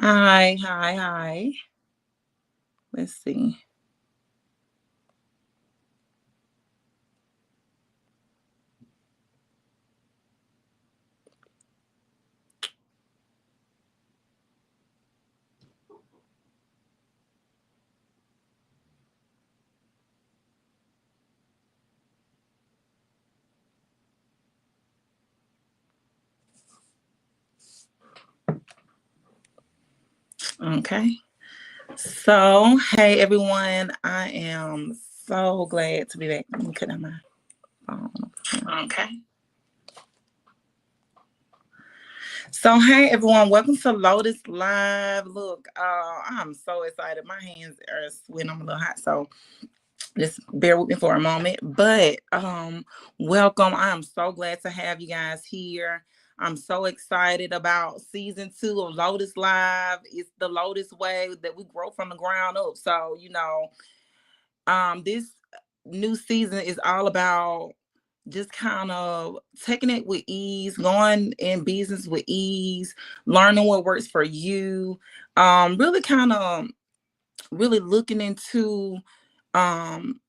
Hi, hi, hi. Let's see. Okay. So, hey everyone. I am so glad to be back. Let me cut down my phone. Okay. So, hey everyone, welcome to Lotus Live. Look, I'm so excited. My hands are sweating. I'm a little hot, so just bear with me for a moment. But welcome. I am so glad to have you guys here. I'm so excited about season 2 of Lotus Live. It's the Lotus way that we grow from the ground up. So, this new season is all about just kind of taking it with ease, going in business with ease, learning what works for you. Really kind of really looking into um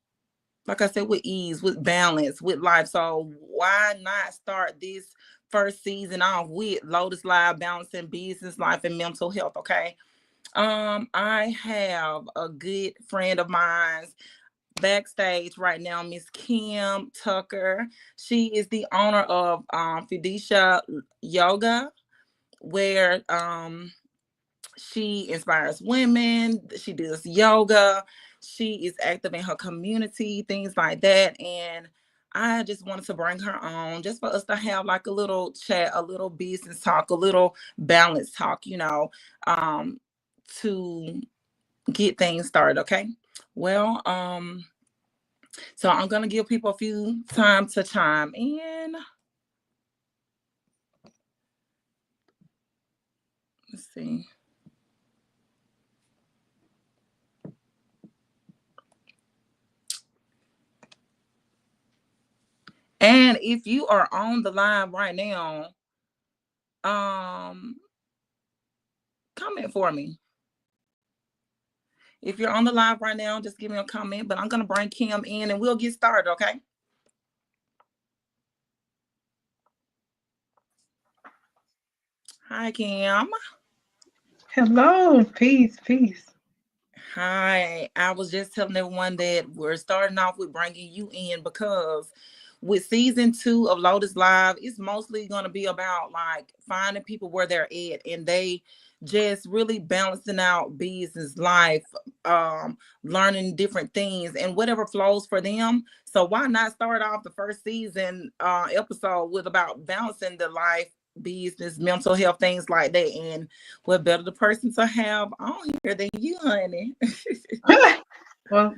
like I said, with ease, with balance, with life. So why not start this first season off with Lotus Live, balancing business, life, and mental health? Okay. I have a good friend of mine backstage right now, Miss Kim Tucker. She is the owner of Fiducia Yoga, where she inspires women. She does yoga. She is active in her community, things like that. And I just wanted to bring her on just for us to have like a little chat, a little business talk, a little balance talk, to get things started. Okay. Well, so I'm gonna give people a few time to chime in. Let's see. And if you are on the line right now, um, comment for me. If you're on the live right now, just give me a comment. But I'm gonna bring Kim in and we'll get started, okay? Hi, Kim. Hello, peace, peace. Hi. I was just telling everyone that we're starting off with bringing you in because with season 2 of Lotus Live, it's mostly going to be about like finding people where they're at and they just really balancing out business life, learning different things and whatever flows for them. So why not start off the first season episode with about balancing the life, business, mental health, things like that. And what better the person to have on here than you, honey? Well,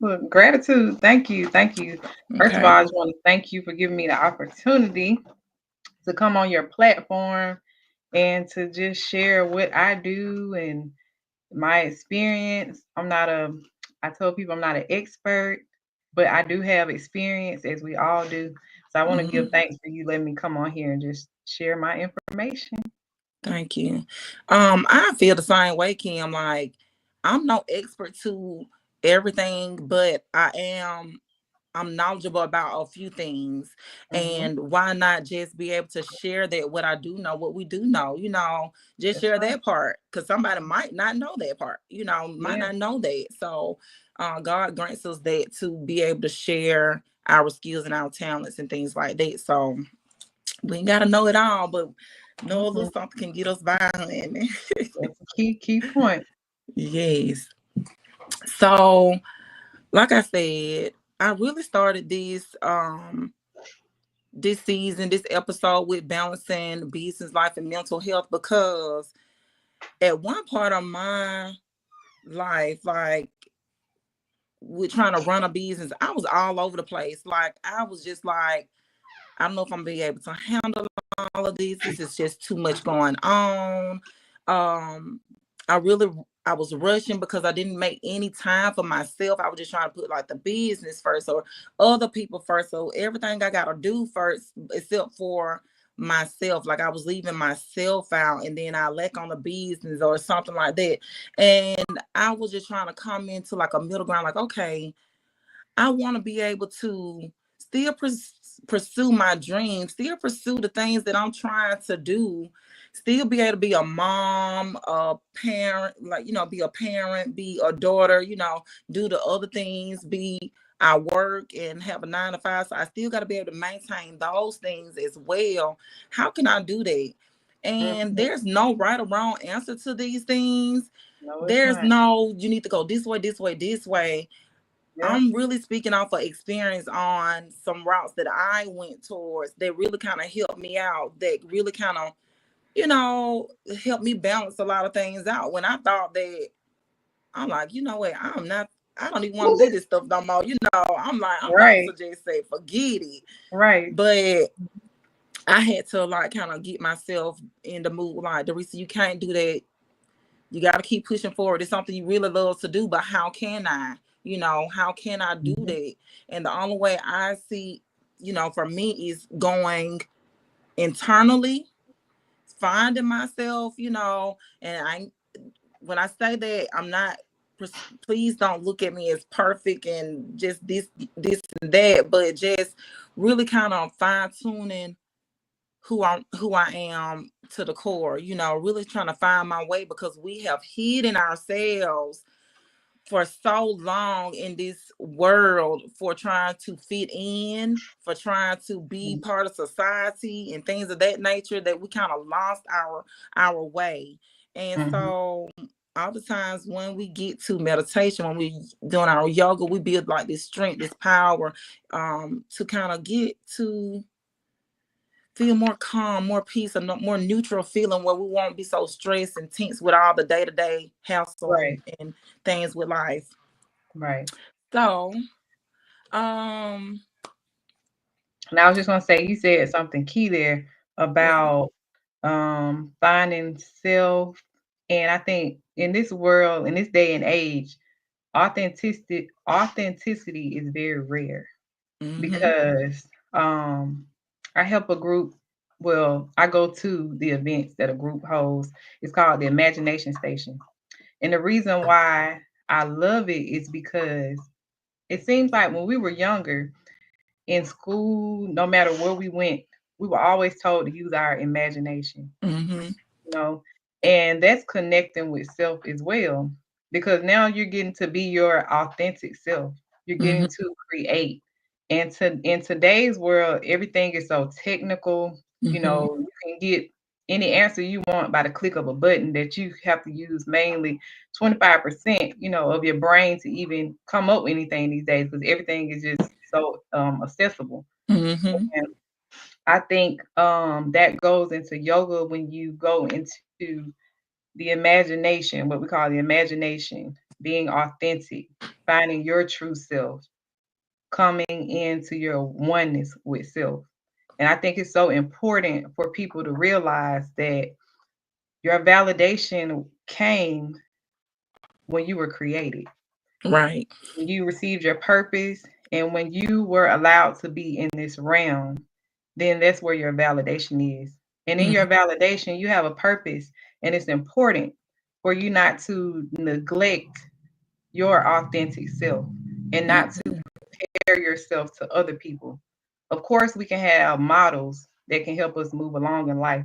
look, gratitude. Thank you. Thank you. First of all, Okay. I just want to thank you for giving me the opportunity to come on your platform and to just share what I do and my experience. I tell people I'm not an expert, but I do have experience as we all do. So I want to give Mhm. thanks for you letting me come on here and just share my information. Thank you. I feel the same way, Kim. Like, I'm no expert to everything, but I'm knowledgeable about a few things. Hmm. And why not just be able to share that what I do know, what we do know, just That's share right. that part. Cause somebody might not know that part, might Yeah. not know that. So God grants us that to be able to share our skills and our talents and things like that. So we ain't gotta know it all, but know a little Mhm. something can get us by, honey. That's a key point. Yes. So, like I said, I really started this season, this episode with balancing business life and mental health because at one part of my life, like with trying to run a business, I was all over the place. Like I was just like, I don't know if I'm gonna be able to handle all of this. This is just too much going on. Um, I really I was rushing because I didn't make any time for myself. I was just trying to put like the business first or other people first. So everything I gotta do first, except for myself, like I was leaving myself out, and then I lack on the business or something like that. And I was just trying to come into like a middle ground, like, okay, I want to be able to still pursue my dreams, still pursue the things that I'm trying to do, still be able to be a mom, a parent, like, be a parent, be a daughter, do the other things, be I work and have a 9 to 5. So I still got to be able to maintain those things as well. How can I do that? And Mhm. there's no right or wrong answer to these things. No, it's There's not. no, you need to go this way, this way, this way. Yeah. I'm really speaking off of experience on some routes that I went towards that really kind of helped me out, that really kind of, you know, helped me balance a lot of things out. When I thought that, I'm like, you know what, I don't even want to do this stuff no more. I'm like, I'm about Right. to just say, forget it. Right. But I had to like kind of get myself in the mood, like, Dorisa, you can't do that. You got to keep pushing forward. It's something you really love to do, but how can I? How can I do Mhm. that? And the only way I see, for me is going internally, finding myself, and when I say that, I'm not, please don't look at me as perfect and just this and that, but just really kind of fine tuning who I am to the core, really trying to find my way, because we have hidden ourselves for so long in this world, for trying to fit in, for trying to be part of society and things of that nature, that we kind of lost our way. And Mhm. so all the times when we get to meditation, when we doing our yoga, we build like this strength, this power, to kind of get to feel more calm, more peace, and more neutral feeling, where we won't be so stressed and tense with all the day-to-day hassle and, Right. and things with life. Right. So, um, And I was just gonna say, you said something key there what? about finding self. And I think in this world, in this day and age, authenticity is very rare Mm-hmm. because I help a group. Well, I go to the events that a group holds. It's called the Imagination Station. And the reason why I love it is because it seems like when we were younger in school, no matter where we went, we were always told to use our imagination, Mm-hmm. you know, and that's connecting with self as well, because now you're getting to be your authentic self. You're Mm-hmm. getting to create. And in today's world, everything is so technical. Mm-hmm. You can get any answer you want by the click of a button, that you have to use mainly 25%, of your brain to even come up with anything these days, because everything is just so accessible. Mm-hmm. And I think that goes into yoga when you go into the imagination, what we call the imagination, being authentic, finding your true self, coming into your oneness with self. And I think it's so important for people to realize that your validation came when you were created, Right. when you received your purpose, and when you were allowed to be in this realm, then that's where your validation is. And in Mm-hmm. your validation, you have a purpose, and it's important for you not to neglect your authentic self and not to Mm-hmm. compare yourself to other people. Of course, we can have models that can help us move along in life,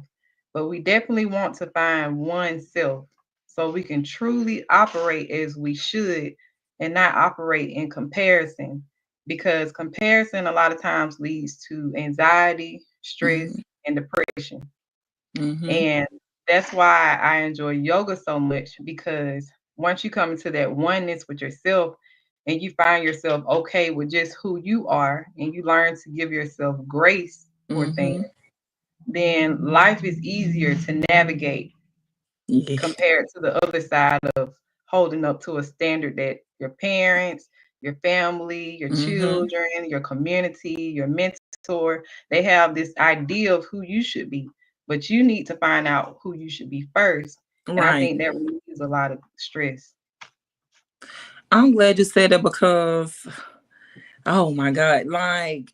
but we definitely want to find oneself so we can truly operate as we should and not operate in comparison, because comparison a lot of times leads to anxiety, stress, Mm-hmm. and depression. Mm-hmm. And that's why I enjoy yoga so much, because once you come into that oneness with yourself and you find yourself okay with just who you are, and you learn to give yourself grace for things, Mm-hmm. then life is easier to navigate Yeah. compared to the other side of holding up to a standard that your parents, your family, your Mm-hmm. children, your community, your mentor, they have this idea of who you should be. But you need to find out who you should be first. And I Right. think that relieves a lot of stress. I'm glad you said that, because oh my God, like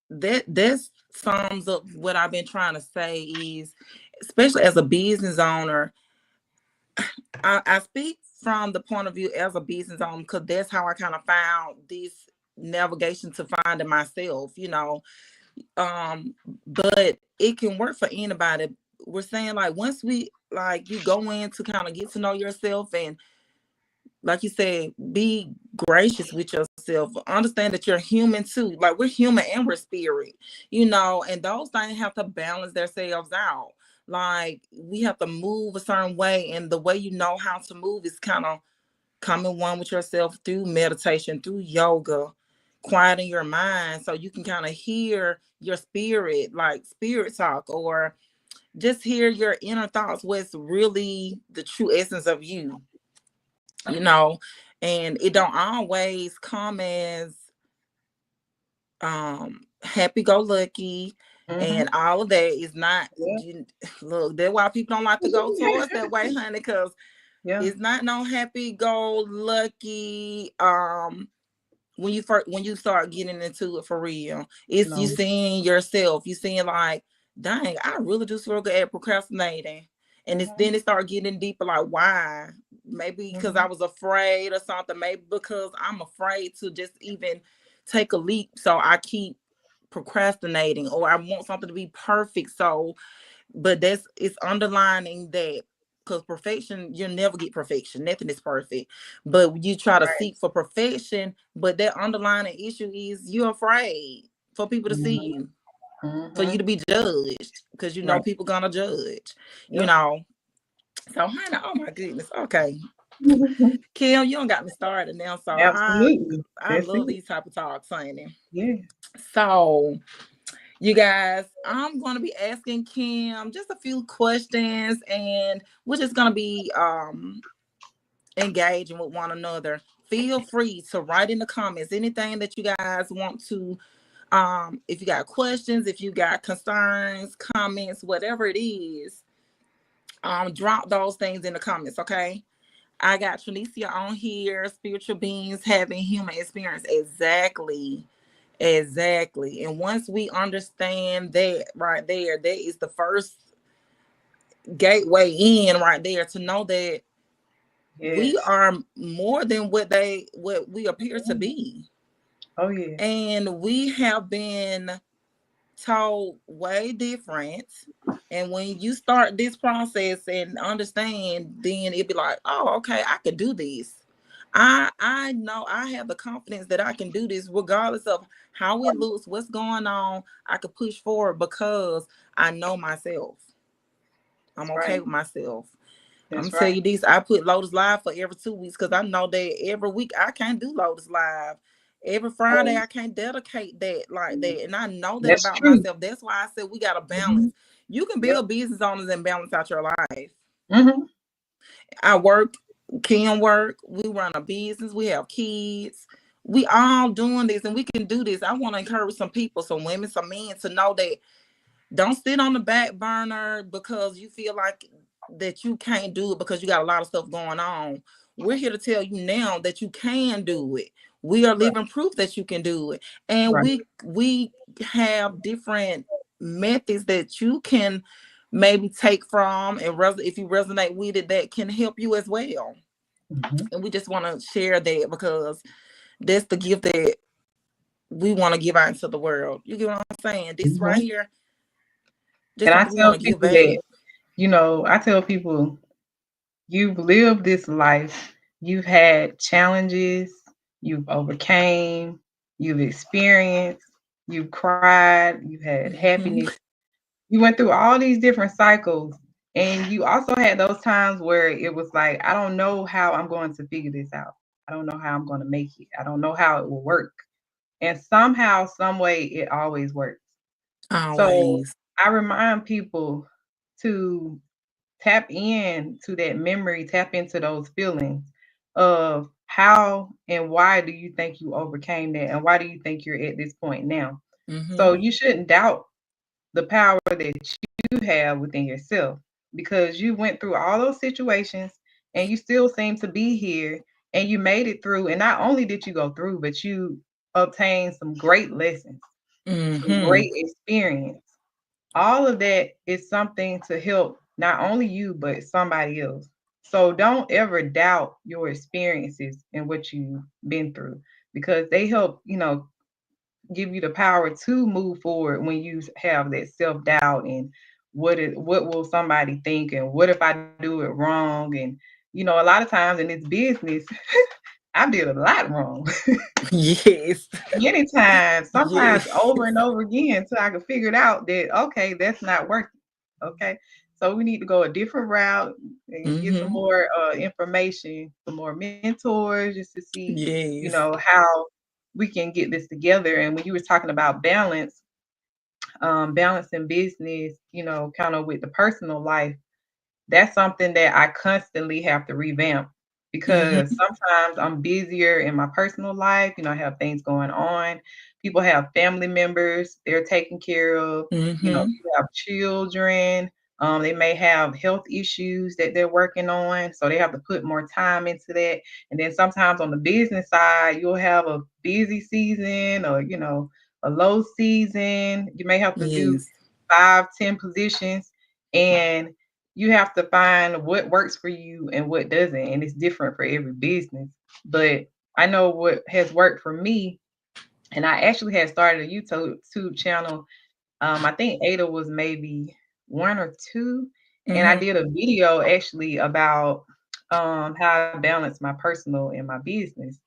that's sums up what I've been trying to say is, especially as a business owner, I speak from the point of view as a business owner because that's how I kind of found this navigation to finding myself, um but it can work for anybody. We're saying like once we like you go in to kind of get to know yourself and like you said, be gracious with yourself. Understand that you're human too. Like we're human and we're spirit, and those things have to balance themselves out. Like we have to move a certain way, and the way you know how to move is kind of coming one with yourself through meditation, through yoga, quieting your mind so you can kind of hear your spirit, like spirit talk, or just hear your inner thoughts, what's really the true essence of you, you know, and it don't always come as happy go lucky and Mm-hmm. all of that is not Yeah. look, that's why people don't like to go towards that way, honey, because Yeah. it's not no happy go lucky. When you start getting into it for real, it's you No. seeing yourself, you seeing like, dang, I really do feel good at procrastinating. And it's Mm-hmm. then it start getting deeper, like why? Maybe because I Mm-hmm. was afraid or something, maybe because I'm afraid to just even take a leap. So I keep procrastinating, or I want something to be perfect. So but that's it's underlining that because perfection, you'll never get perfection, nothing is perfect, but you try to Right. seek for perfection, but that underlying issue is you're afraid for people to see Mm-hmm. you, for you Mm-hmm. to be judged, because Right. people gonna judge, you Yep. know so honey, oh my goodness, okay, Kim, you don't got me started now, so Absolutely. I That's love it. these type of talks, honey. Yeah. So you guys, I'm going to be asking Kim just a few questions, and we're just going to be engaging with one another. Feel free to write in the comments anything that you guys want to, if you got questions, if you got concerns, comments, whatever it is, drop those things in the comments, okay? I got Trinicia on here, spiritual beings having human experience. Exactly. Exactly. And once we understand that right there, that is the first gateway in right there to know that we Yes. are more than what we appear to Mhm. be. Oh yeah. And we have been told way different. And when you start this process and understand, then it'd be like, oh, okay, I could do this. I know I have the confidence that I can do this regardless of how it looks, what's going on. I could push forward because I know myself. I'm That's okay right. with myself. I'm That's gonna tell right. you this. I put Lotus Live for every 2 weeks because I know that every week I can't do Lotus Live. Every Friday Oh, I can't dedicate that like that. And I know that that's about true. myself. That's why I said we gotta Mm-hmm. balance. You can Yep. build business owners and balance out your life. Mm-hmm. I work, Kim work, we run a business, we have kids. We all doing this and we can do this. I want to encourage some people, some women, some men to know that don't sit on the back burner because you feel like that you can't do it because you got a lot of stuff going on. We're here to tell you now that you can do it. We are Right. living proof that you can do it. And Right. we have different methods that you can maybe take from and if you resonate with it, that can help you as well. Mm-hmm. And we just want to share that because that's the gift that we want to give out into the world. You get what I'm saying? This right Mm-hmm. here, just And I something we tell want to give people back. that, I tell people, you've lived this life, you've had challenges, you've overcame, you've experienced, you've cried, you've had happiness. Mhm. You went through all these different cycles, and you also had those times where it was like, I don't know how I'm going to figure this out. I don't know how I'm going to make it. I don't know how it will work. And somehow, some way, it always works. So Always. I remind people to tap in to that memory, tap into those feelings of how and why do you think you overcame that, and why do you think you're at this point now. So Hmm. you shouldn't doubt the power that you have within yourself, because you went through all those situations and you still seem to be here, and you made it through. And not only did you go through, but you obtained some great lessons. some Mm-hmm. great experience. All of that is something to help not only you, but somebody else. So don't ever doubt your experiences and what you've been through because they help, give you the power to move forward when you have that self doubt and what will somebody think and what if I do it wrong and a lot of times in this business I did a lot wrong. Yes. Many times, sometimes Yes. over and over again, so I could figure it out that okay, that's not working. Okay, so we need to go a different route and get some Mm-hmm. more information, some more mentors, just to see, Yes. how we can get this together. And when you were talking about balance, balancing business, kind of with the personal life, that's something that I constantly have to revamp because Mm-hmm. sometimes I'm busier in my personal life. I have things going on. People have family members they're taking care of. Mm-hmm. People have children. They may have health issues that they're working on, so they have to put more time into that. And then sometimes on the business side, you'll have a busy season or a low season. You may have to do Yes. 5, 10 positions, and you have to find what works for you and what doesn't. And it's different for every business. But I know what has worked for me. And I actually had started a YouTube channel. I think Ada was maybe one or two. And I Mm-hmm. did a video actually about how I balance my personal and my business.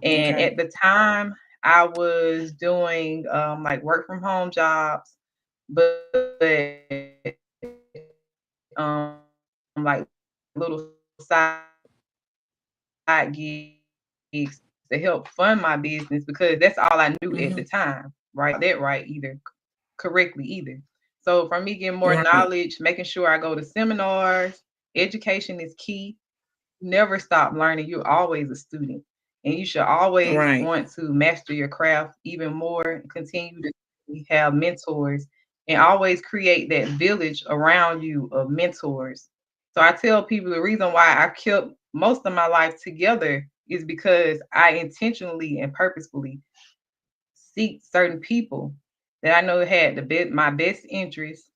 And Okay. at the time, I was doing like work from home jobs, but like little side gigs to help fund my business because that's all I knew at the time, right? I didn't know how to go about that right either, correctly Mm-hmm. either. So for me getting more knowledge, making sure I go to seminars, Right. education is key. Never stop learning. You're always a student. And you should always want to master your Right. craft even more, continue to have mentors, and always create that village around you of mentors. So I tell people the reason why I kept most of my life together is because I intentionally and purposefully seek certain people that I know had my best interests,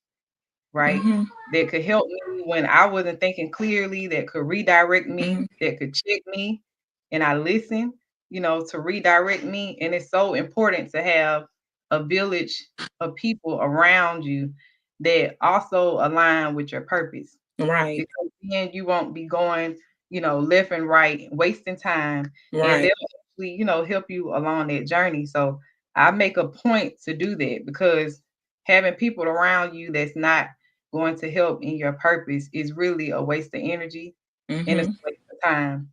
right? Mm-hmm. That could help me when I wasn't thinking clearly, that could redirect me, Mm-hmm. that could check me, and I listen, to redirect me. And it's so important to have a village of people around you that also align with your purpose Right. because then you won't be going, left and right, wasting time, and they'll Right. actually, help you along that journey. So I make a point to do that because having people around you that's not going to help in your purpose is really a waste of energy and it's Mm-hmm. a waste of time.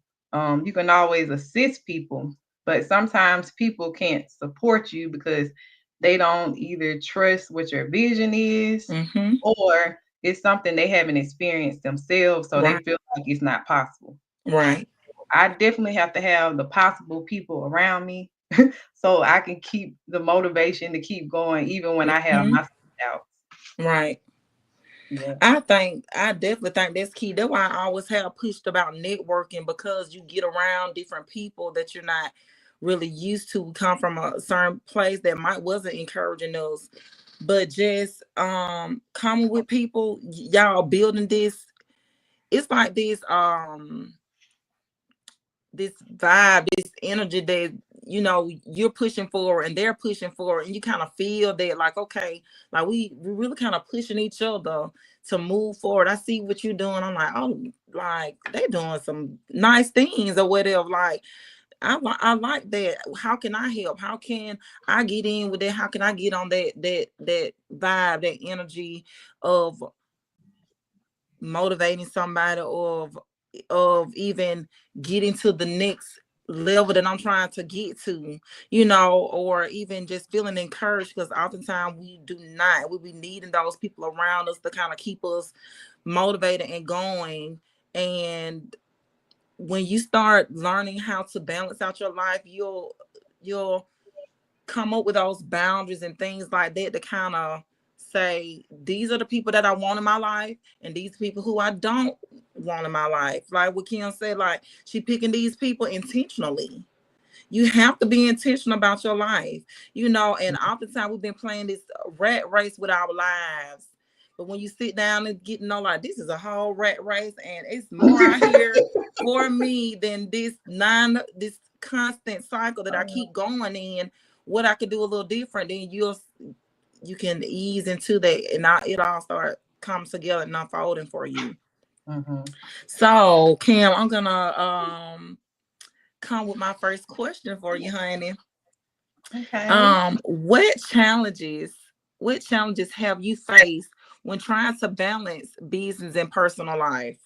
You can always assist people, but sometimes people can't support you because they don't either trust what your vision is Mm-hmm. or it's something they haven't experienced themselves, so they Right. feel like it's not possible. Right. I definitely have to have the possible people around me so I can keep the motivation to keep going even when I have Mm-hmm. my doubts. Right. Yeah. I definitely think that's key. That's why I always have pushed about networking because you get around different people that you're not really used to, come from a certain place that might wasn't encouraging us. But just coming with people, y'all building this, it's like this vibe, this energy that you're pushing for and they're pushing for, and you kind of feel that like, okay, like we really kind of pushing each other to move forward. I see what you're doing. I'm like, oh, like they doing some nice things or whatever. Like I like that. How can I help? How can I get in with that? How can I get on that vibe, that energy of motivating somebody, of even getting to the next level that I'm trying to get to, or even just feeling encouraged, because oftentimes we do not. We be needing those people around us to kind of keep us motivated and going. And when you start learning how to balance out your life, you'll come up with those boundaries and things like that to kind of say, these are the people that I want in my life, and these people who I don't want in my life. Like what Kim said, like she picking these people intentionally. You have to be intentional about your life, and oftentimes we've been playing this rat race with our lives. But when you sit down and get to know, like, this is a whole rat race, and it's more out here for me than this constant cycle that I keep going in. What I could do a little different, then you can ease into that, and it all start comes together and unfolding for you. Mm-hmm. So, Kim, I'm gonna come with my first question for you, honey. Okay. What challenges have you faced when trying to balance business and personal life?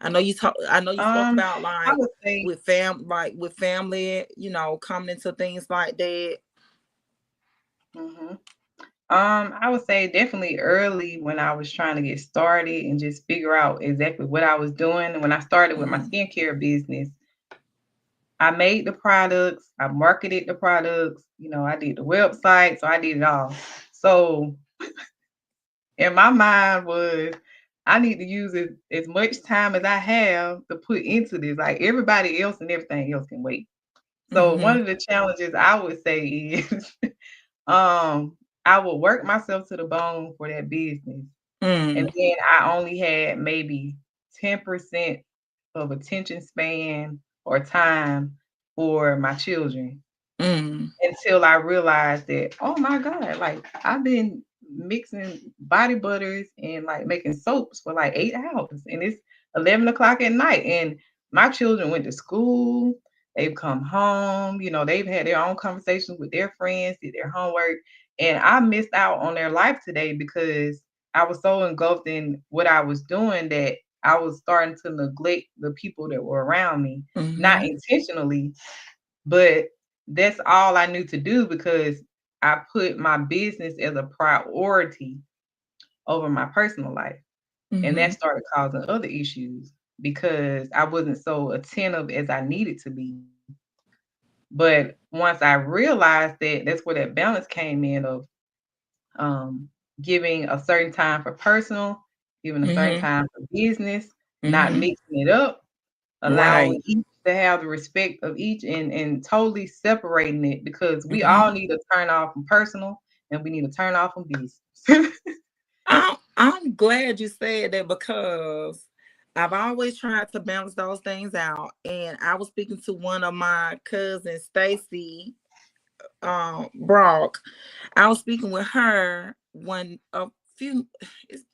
I know you spoke about, I like, would say, with family, coming into things like that. hmm I would say definitely early when I was trying to get started and just figure out exactly what I was doing. When I started with my Mm-hmm. skincare business, I made the products, I marketed the products, I did the website, so I did it all. So in my mind was I need to use as much time as I have to put into this. Like everybody else and everything else can wait. So Mm-hmm. one of the challenges I would say is I would work myself to the bone for that business. And Mm-hmm. then I only had maybe 10% of attention span or time for my children Mm-hmm. until I realized that, oh my God, like I've been mixing body butters and like making soaps for like 8 hours and it's 11 o'clock at night. And my children went to school, they've come home, they've had their own conversations with their friends, did their homework. And I missed out on their life today because I was so engulfed in what I was doing that I was starting to neglect the people that were around me, not Mm-hmm. intentionally, but that's all I knew to do because I put my business as a priority over my personal life. And that Mm-hmm. started causing other issues because I wasn't so attentive as I needed to be. But once I realized that, that's where that balance came in of um, giving a certain time for personal, giving a certain Mm-hmm. time for business, not Mm-hmm. mixing it up, allowing Right. each to have the respect of each and totally separating it because we Mm-hmm. all need to turn off from personal and we need to turn off from business. I'm glad you said that, because I've always tried to balance those things out. And I was speaking to one of my cousins, Stacy Brock. I was speaking with her one a few. It's,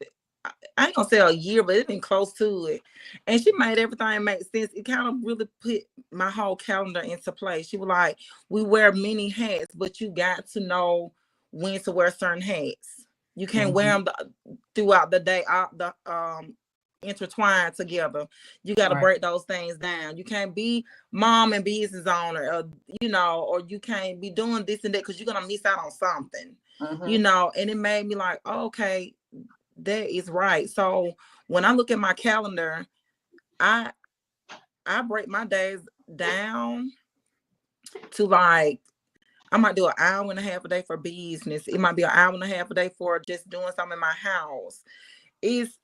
I ain't gonna say a year, but it's been close to it. And she made everything make sense. It kind of really put my whole calendar into place. She was like, "We wear many hats, but you got to know when to wear certain hats. You can't wear Mhm. them throughout the day, the intertwined together. You got to Right. break those things down. You can't be mom and business owner, or you can't be doing this and that because you're gonna miss out on something, Mhm. And it made me like, oh, okay, that is right. So when I look at my calendar, I I break my days down to, like, I might do an hour and a half a day for business. It might be an hour and a half a day for just doing something in my house. It's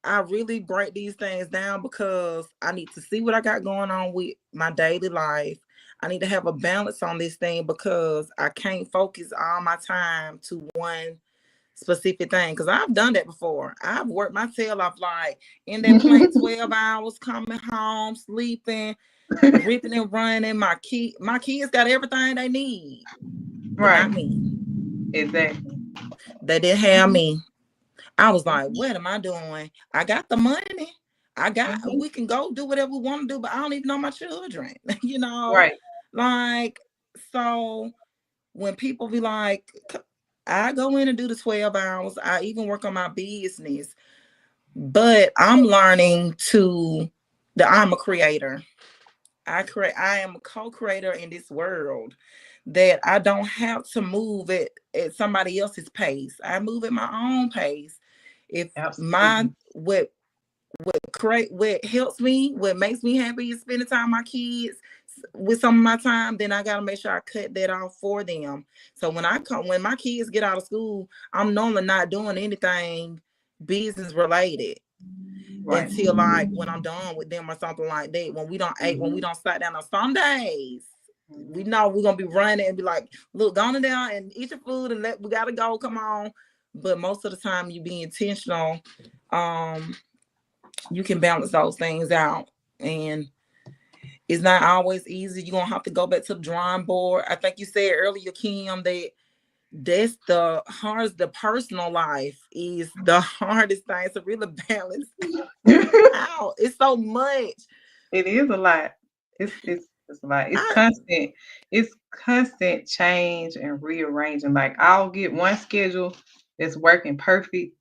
I really break these things down because I need to see what I got going on with my daily life. I need to have a balance on this thing because I can't focus all my time to one specific thing, because I've done that before. I've worked my tail off, like, in that plant 12 hours, coming home, sleeping, ripping and running. My kids got everything they need, but Right. not me. Exactly. They didn't have Mhm. me. I was like, Mhm. what am I doing? I got the money. Mhm. We can go do whatever we want to do, but I don't even know my children, Right. like, so when people be like, I go in and do the 12 hours, I even work on my business, but I'm learning that I'm a creator. I am a co-creator in this world, that I don't have to move at somebody else's pace. I move at my own pace. If my Absolutely. what helps me, what makes me happy is spending time with my kids with some of my time, then I gotta make sure I cut that off for them. So when my kids get out of school, I'm normally not doing anything business related. Right. until like when I'm done with them or something like that. When we don't eat, when we Mhm. don't sit down on some days, we Mhm. know we're gonna be running and be like, look, go on down and eat your food and we gotta go, come on. But most of the time you be intentional, um, you can balance those things out. And it's not always easy. You're gonna have to go back to the drawing board. I think you said earlier, Kim, that that's the hardest. The personal life is the hardest thing to really balance out. It's so much. It is a lot. It's a lot. It's I constant. It's constant change and rearranging. Like I'll get one schedule that's working perfect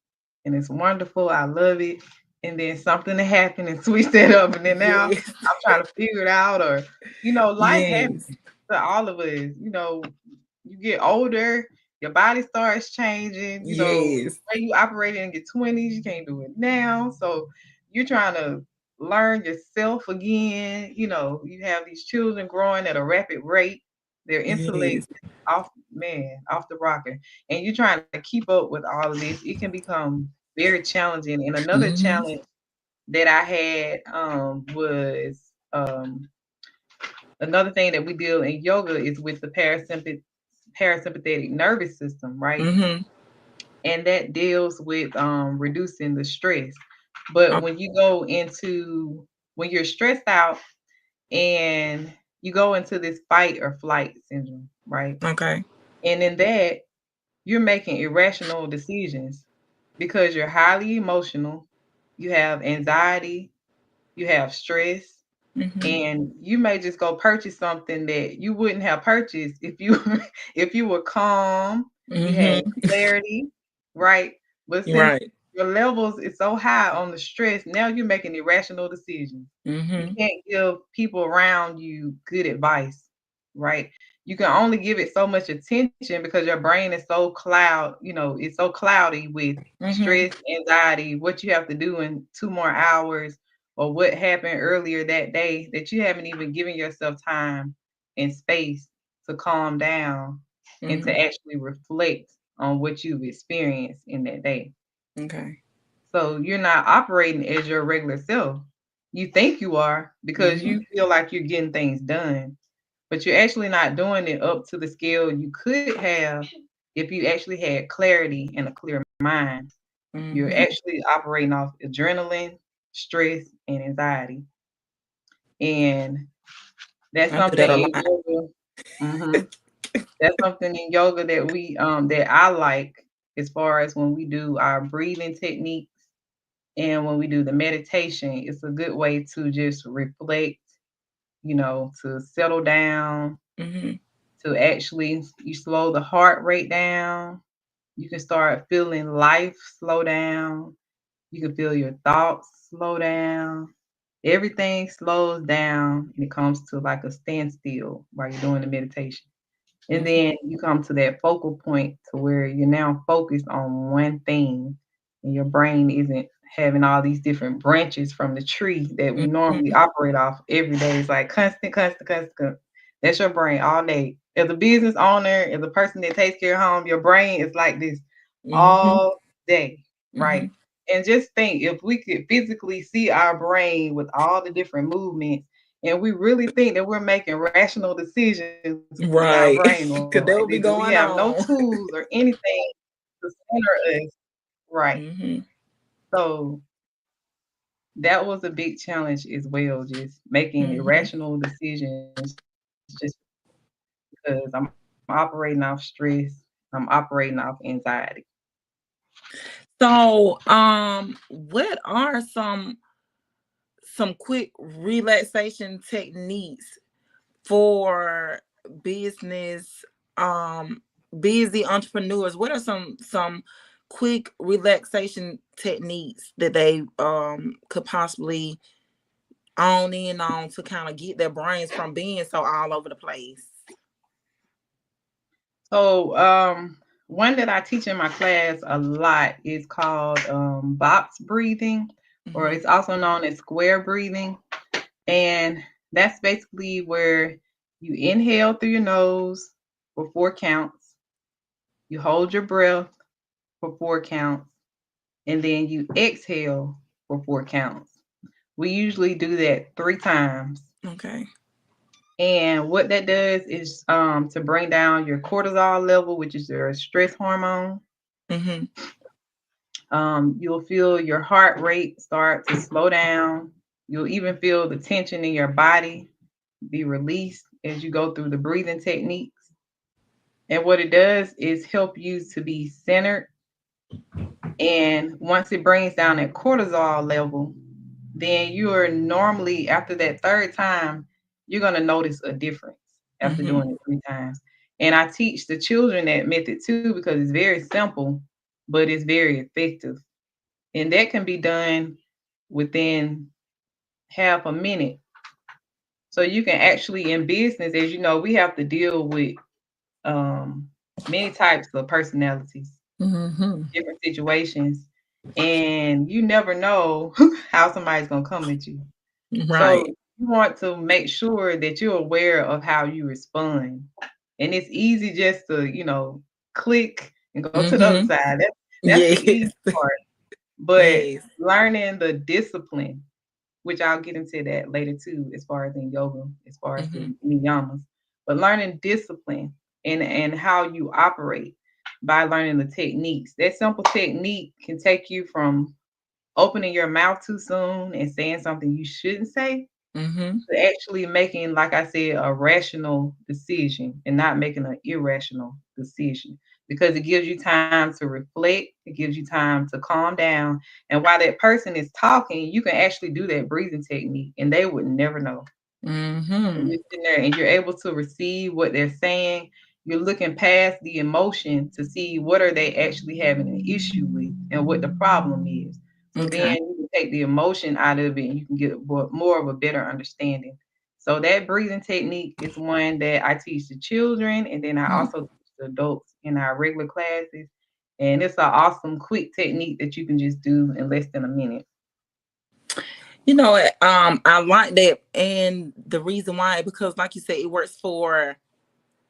and it's wonderful. I love it. And then something to happen and switch that up. And then now yes, I'm trying to figure it out. Or, life happens yes, to all of us. You get older, your body starts changing. The yes, way you operate in your 20s, you can't do it now. So you're trying to learn yourself again. You have these children growing at a rapid rate. Their intellect yes. is off the rocker. And you're trying to keep up with all of this. It can become very challenging. And another Mm-hmm. challenge that I had was another thing that we deal in yoga is with the parasympathetic nervous system, right? Mm-hmm. And that deals with reducing the stress. But when you're stressed out and you go into this fight or flight syndrome, right? Okay. And in that, you're making irrational decisions because you're highly emotional, you have anxiety, you have stress, Mm-hmm. and you may just go purchase something that you wouldn't have purchased if you if you were calm, you had Mm-hmm. clarity, right? But You're since right. your levels is so high on the stress, now you're making irrational decisions. You Mm-hmm. can't give people around you good advice, right? You can only give it so much attention because your brain is it's so cloudy with Mm-hmm. stress, anxiety, what you have to do in 2 more hours, or what happened earlier that day that you haven't even given yourself time and space to calm down and Mm-hmm. to actually reflect on what you've experienced in that day. Okay. So you're not operating as your regular self. You think you are because Mm-hmm. you feel like you're getting things done, but you're actually not doing it up to the scale you could have if you actually had clarity and a clear mind. You're Mm-hmm. actually operating off adrenaline, stress, and anxiety. And that's I do something that a in lot. yoga. That's something in yoga that I like as far as when we do our breathing techniques and when we do the meditation. It's a good way to just reflect, to settle down, Mm-hmm. to actually you slow the heart rate down. You can start feeling life slow down. You can feel your thoughts slow down. Everything slows down and it comes to like a standstill while you're doing the meditation. And Mm-hmm. then you come to that focal point to where you're now focused on one thing and your brain isn't having all these different branches from the tree that we normally Mm-hmm. operate off every day. It's like constant, constant, constant, constant. That's your brain all day. As a business owner, as a person that takes care of home, your brain is like this Mm-hmm. all day, Mm-hmm. right? And just think if we could physically see our brain with all the different movements and we really think that we're making rational decisions with our brain, Right. well, like this, Cause and we that would be have no going on. tools or anything to center us, right? Mm-hmm. So that was a big challenge as well, just making Mm-hmm. irrational decisions just because I'm operating off stress, I'm operating off anxiety. So, what are some quick relaxation techniques for business, um busy entrepreneurs? What are some quick relaxation techniques that they could possibly own in on to kind of get their brains from being so all over the place? So, one that I teach in my class a lot is called box breathing, or Hmm. it's also known as square breathing. And that's basically where you inhale through your nose for 4 counts, you hold your breath for 4 counts, and then you exhale for 4 counts. We usually do that 3 times. Okay. And what that does is to bring down your cortisol level, which is your stress hormone. Mm-hmm. You'll feel your heart rate start to slow down. You'll even feel the tension in your body be released as you go through the breathing techniques. And what it does is help you to be centered. And once it brings down that cortisol level, then you are normally, after that third time, you're going to notice a difference after Mm-hmm. doing it 3 times. And I teach the children that method too because it's very simple, but it's very effective. And that can be done within half a minute. So you can actually, in business, as you know, we have to deal with um, many types of personalities, Mm-hmm. different situations, and you never know how somebody's gonna come at you. So Right. you want to make sure that you're aware of how you respond. And it's easy just to, click and go to the other Mm-hmm. side. That's the Yes. easy part. But Yes. learning the discipline, which I'll get into that later too, as far as in yoga, as far as Mm-hmm. the niyamas. But learning discipline and how you operate by learning the techniques. That simple technique can take you from opening your mouth too soon and saying something you shouldn't say Mm-hmm. to actually making, like I said, a rational decision and not making an irrational decision because it gives you time to reflect, it gives you time to calm down. And while that person is talking, you can actually do that breathing technique and they would never know. And Mm-hmm. you're sitting there and you're able to receive what they're saying. You're looking past the emotion to see what are they actually having an issue with and what the problem is. So then Okay. you can take the emotion out of it and you can get more of a better understanding. So that breathing technique is one that I teach the children, and then I Mhm. also teach the adults in our regular classes. And it's an awesome, quick technique that you can just do in less than a minute. I like that, and the reason why because, like you said, it works for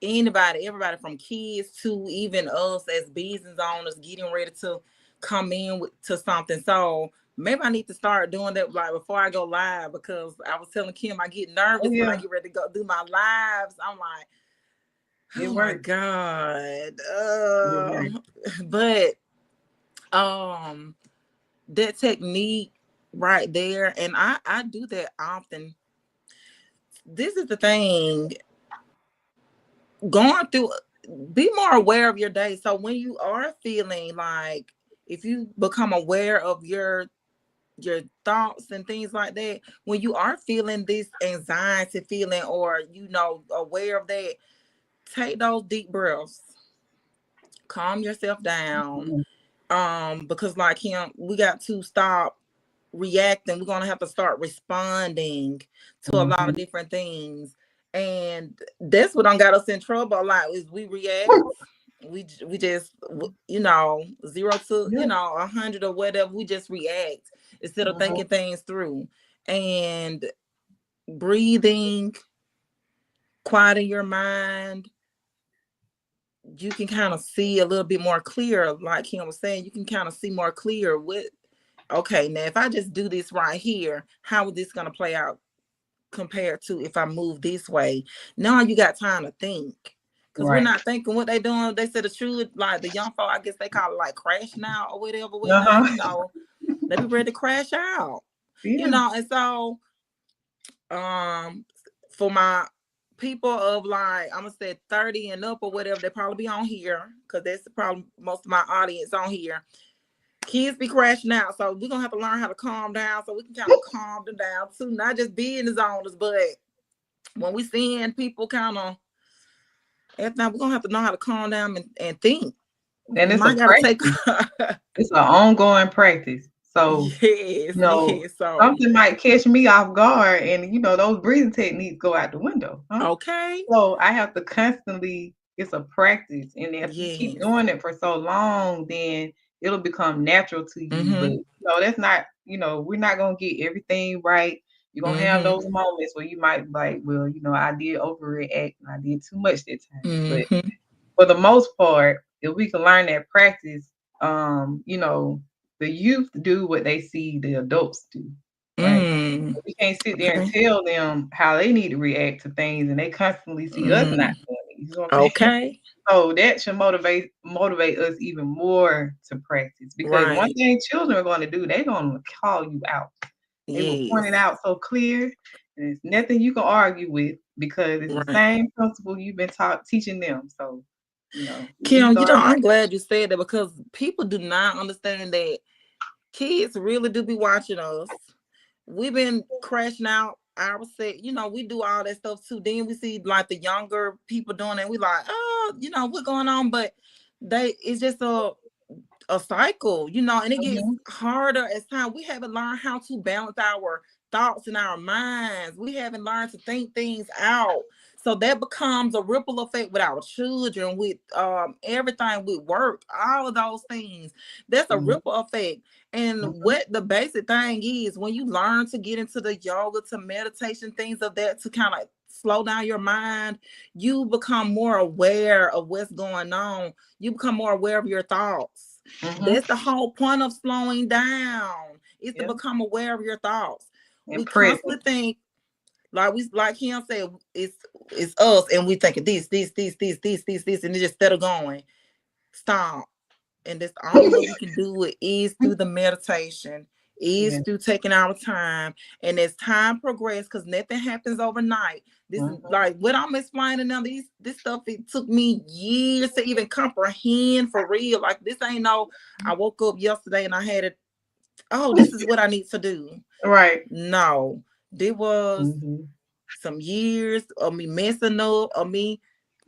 anybody, everybody from kids to even us as business owners getting ready to come in to something. So maybe I need to start doing that like before I go live because I was telling Kim I get Oh nervous when I yeah, get ready to go do my lives. I'm like, it oh my works. God. It works. But um that technique right there, and I do that often. This is the thing, going through, be more aware of your day. So when you are feeling like, if you become aware of your thoughts and things like that, when you are feeling this anxiety feeling, or aware of that, take those deep breaths, calm yourself down. Mhm. Because like him, we got to stop reacting. We're gonna have to start responding to a lot of Mhm. different things, and that's what done got us in trouble. Like, is we react, we just 0 to Yeah. 100 or whatever. We just react instead of Mhm. thinking things through and breathing, quieting your mind. You can kind of see a little bit more clear, like Kim was saying. You can kind of see more clear what, okay, now if I just do this right here, how is this going to play out compared to if I move this way? Now you got time to think. Because we're Right. not thinking what they doing. They said the truth, like the young folk, I guess they call it like crashing out or whatever, whatnot, Uh-huh. they be ready to crash out. Yeah. And so um for my people of, like, I'm gonna say 30 and up or whatever, they probably be on here because that's probably most of my audience on here. Kids be crashing out, so we're gonna have to learn how to calm down so we can kind of calm them down too, not just business owners, but when we seeing people kind of, if not, we're gonna have to know how to calm down and think. And We it's a might gotta take practice. It's an ongoing practice. So, yes, you know, yes. So something might catch me off guard and those breathing techniques go out the window. Huh? okay, So I have to constantly, it's a practice. And if you keep yes. doing it for so long, then it'll become natural to you. But Mm-hmm. that's not, we're not gonna get everything right. You're gonna have Mm-hmm. those moments where you might be like, well, I did overreact and I did too much that time. But Mm-hmm. for the most part, if we can learn that practice, the youth do what they see the adults do, right? Mm. We can't sit there and Okay. tell them how they need to react to things, and they constantly see us not Mm. doing it. You know what I'm saying? Okay. So that should motivate us even more to practice. Because one Right. thing children are going to do, they're going to call you out. They will point it Yes. out so clear, and it's nothing you can argue with because it's the Right. same principle you've been teaching them. So, we Kim, start I'm right. glad you said that because people do not understand that kids really do be watching us. We've been crashing out our set, we do all that stuff too. Then we see like the younger people doing it. We like, oh, what's going on? But it's just a cycle, and it gets Mhm, harder as time. We haven't learned how to balance our thoughts in our minds. We haven't learned to think things out. So that becomes a ripple effect with our children, with everything, with work, all of those things. That's a mhm, ripple effect. And mhm, what the basic thing is, when you learn to get into the yoga, to meditation, things of that, to kind of slow down your mind, you become more aware of what's going on. You become more aware of your thoughts. mhm. That's the whole point of slowing down, is to Yeah, become aware of your thoughts. and We constantly present. think, like him said, it's us, and we think of this, and it just instead of going, stop. And that's the only way we can do it is through the meditation, is Yeah. through taking our time. And as time progresses, because nothing happens overnight. This is Mhm, like what I'm explaining now. This stuff, it took me years to even comprehend for real. Like this ain't no, I woke up yesterday and I had it, oh, this is what I need to do. right. No, there was Mhm, some years of me messing up, of me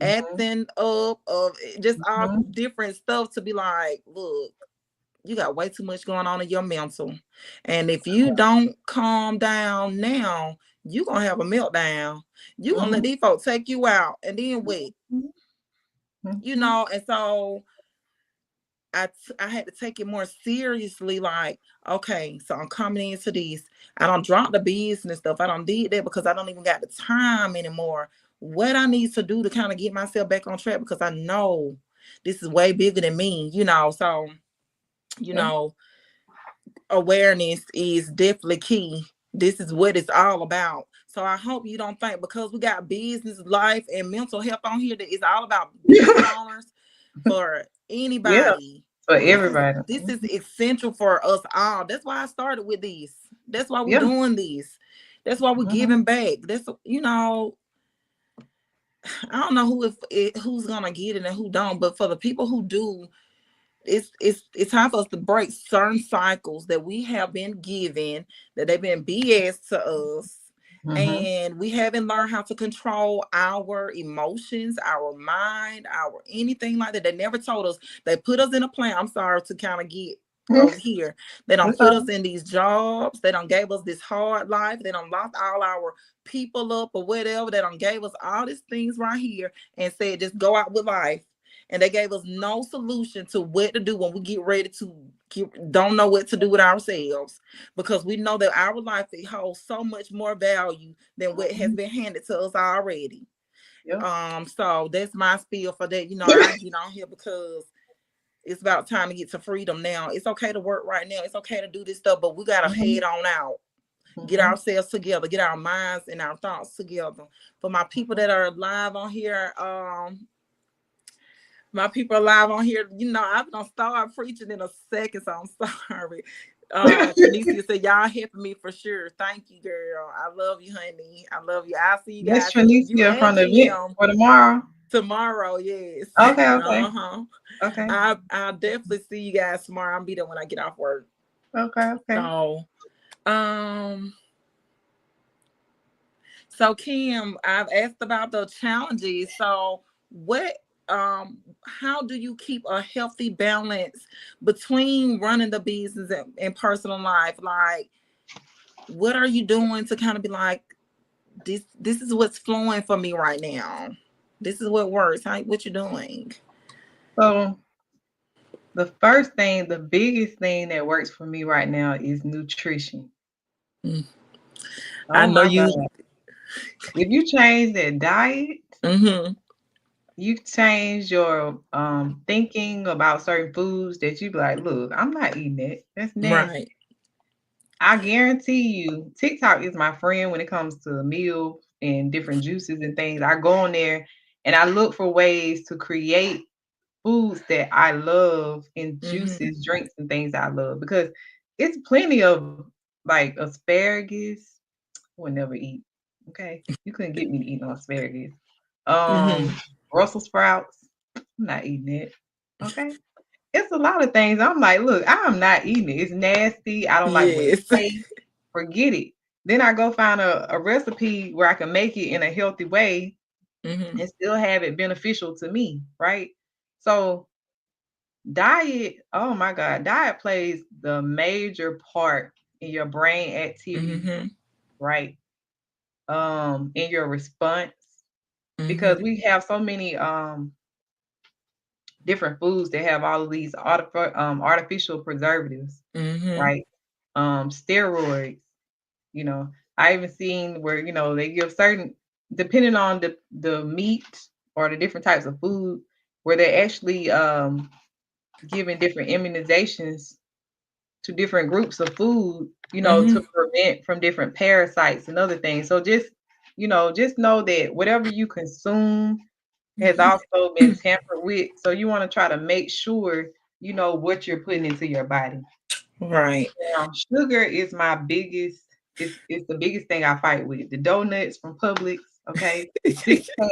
mhm, acting up, of just all mhm. different stuff to be like, look, you got way too much going on in your mental. And if you don't calm down now, you're going to have a meltdown. You're going to let Mhm, these folks take you out. And then wait, mhm, mhm, and so I had to take it more seriously. Like, okay, so I'm coming into this. I don't drop the business stuff. I don't did that because I don't even got the time anymore. What I need to do to kind of get myself back on track, because I know this is way bigger than me, So, you yeah. know, awareness is definitely key. This is what it's all about. So I hope you don't think because we got business, life, and mental health on here that it's all about business owners. For Yeah, anybody, for this is everybody. this is Mhm. essential for us all. That's why I started with this. That's why we're Yeah. doing this. That's why we're Mhm, giving back. I don't know who's gonna get it and who don't, but for the people who do, it's time for us to break certain cycles that we have been given, that they've been BS to us, mhm. and we haven't learned how to control our emotions, our mind, our anything like that. They never told us. They put us in a plan. I'm sorry to kind of get over here. They don't That's put us all. in these jobs. They don't gave us this hard life. They don't lock all our people up or whatever. They don't gave us all these things right here and said just go out with life, and they gave us no solution to what to do when we get ready to don't know what to do with ourselves, because we know that our life, it holds so much more value than what has Mhm. been handed to us already. Yeah. So that's my spiel for that. I get on here because it's about time to get to freedom now. It's okay to work right now. It's okay to do this stuff, but we gotta Mhm, head on out, get mhm. ourselves together, get our minds and our thoughts together. For my people that are live on here, my people are live on here. I'm gonna start preaching in a second, so I'm sorry. Trinicia said, y'all helping me for sure. Thank you, girl. I love you, honey. I love you. I'll see you Miss guys. You Trinicia and from the event Kim for tomorrow. tomorrow. Yes. Okay, okay, Uh-huh. okay, I'll definitely see you guys tomorrow. I'll be there when I get off work. okay, okay. So, um, so Kim, I've asked about the challenges. So what how do you keep a healthy balance between running the business and personal life? Like, what are you doing to kind of be like, this is what's flowing for me right now. This is what works. What you doing? So the first thing, the biggest thing that works for me right now is nutrition. Mm. Oh I know my you. God. If you change that diet, Mm-hmm. you change your thinking about certain foods that you be like, look, I'm not eating that. That's nasty. Right. I guarantee you, TikTok is my friend when it comes to meals and different juices and things. I go on there and I look for ways to create foods that I love and Mm-hmm. juices, drinks, and things I love because it's plenty of like asparagus. I would never eat. Okay, you couldn't get me to eat no asparagus. Mm-hmm. Brussels sprouts. I'm not eating it. Okay, it's a lot of things. I'm like, look, I'm not eating it. It's nasty. I don't like what it Yes. tastes. Forget it. Then I go find a recipe where I can make it in a healthy way Mm-hmm. and still have it beneficial to me, right? So diet, oh my God, diet plays the major part in your brain activity, Mm-hmm. right? In your response. Because Mm-hmm. we have so many different foods that have all of these artificial preservatives, Mm-hmm. right? Steroids, you know. I even seen where, they give certain, depending on the meat or the different types of food, where they're actually giving different immunizations to different groups of food, to Mm-hmm. prevent from different parasites and other things. So just know that whatever you consume has also been tampered with. So you want to try to make sure you know what you're putting into your body. Right. Now, sugar is my biggest, it's the biggest thing I fight with. The donuts from Publix, okay? The 6 pack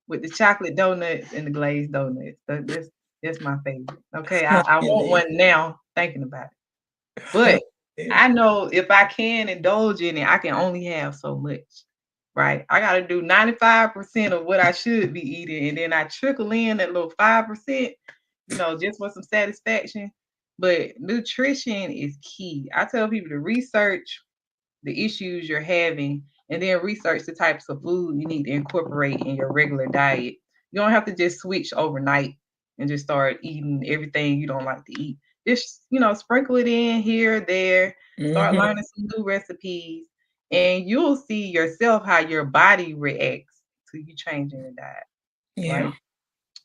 with the chocolate donuts and the glazed donuts. That's my favorite. Okay. I want Honey. one now thinking about it. But I know if I can indulge in it, I can only have so much, right? I got to do 95% of what I should be eating, and then I trickle in that little 5%, just for some satisfaction. But nutrition is key. I tell people to research the issues you're having and then research the types of food you need to incorporate in your regular diet. You don't have to just switch overnight and just start eating everything you don't like to eat. Just, sprinkle it in here, there, start Mm-hmm. learning some new recipes, and you'll see yourself how your body reacts to you changing your diet, Yeah. right?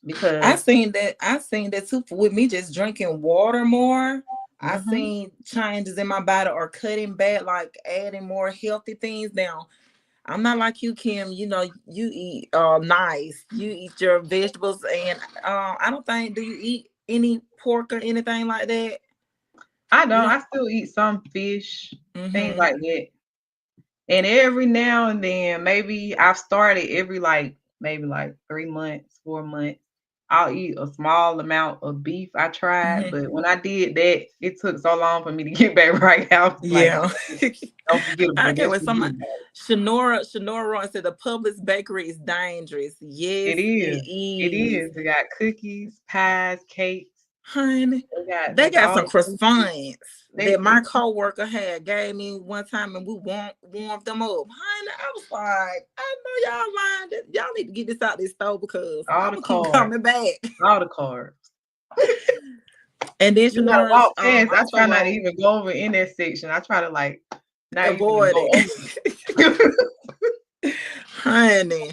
Because I seen that too with me just drinking water more. I mhm, seen changes in my body or cutting back, like adding more healthy things. Now, I'm not like you, Kim. You know, you eat nice. You eat your vegetables, and I don't think, do you eat any pork or anything like that? I You don't. don't. I still eat some fish, things Mm-hmm. like that. And every now and then, maybe I've started every maybe like 3 months, 4 months. I'll eat a small amount of beef. I tried, Mm-hmm. but when I did that, it took so long for me to get back right. I was like, Yeah. don't forget I about get that. with somebody. Shanora Roy said the Publix bakery is dangerous. Yes, It it is. It is. is. They got cookies, pies, cakes. Honey, They they got got all some the sweet. croissants that They my coworker had gave me one time, and we warmed them up. Honey, I was like, I know y'all lying. Y'all need to get this out this store because all I'm the gonna keep carbs, coming back. all the carbs. And then You gotta Shanora's walk fast. I also try not to wrote even go over in that section. I try to not even to avoid go over. it. Honey.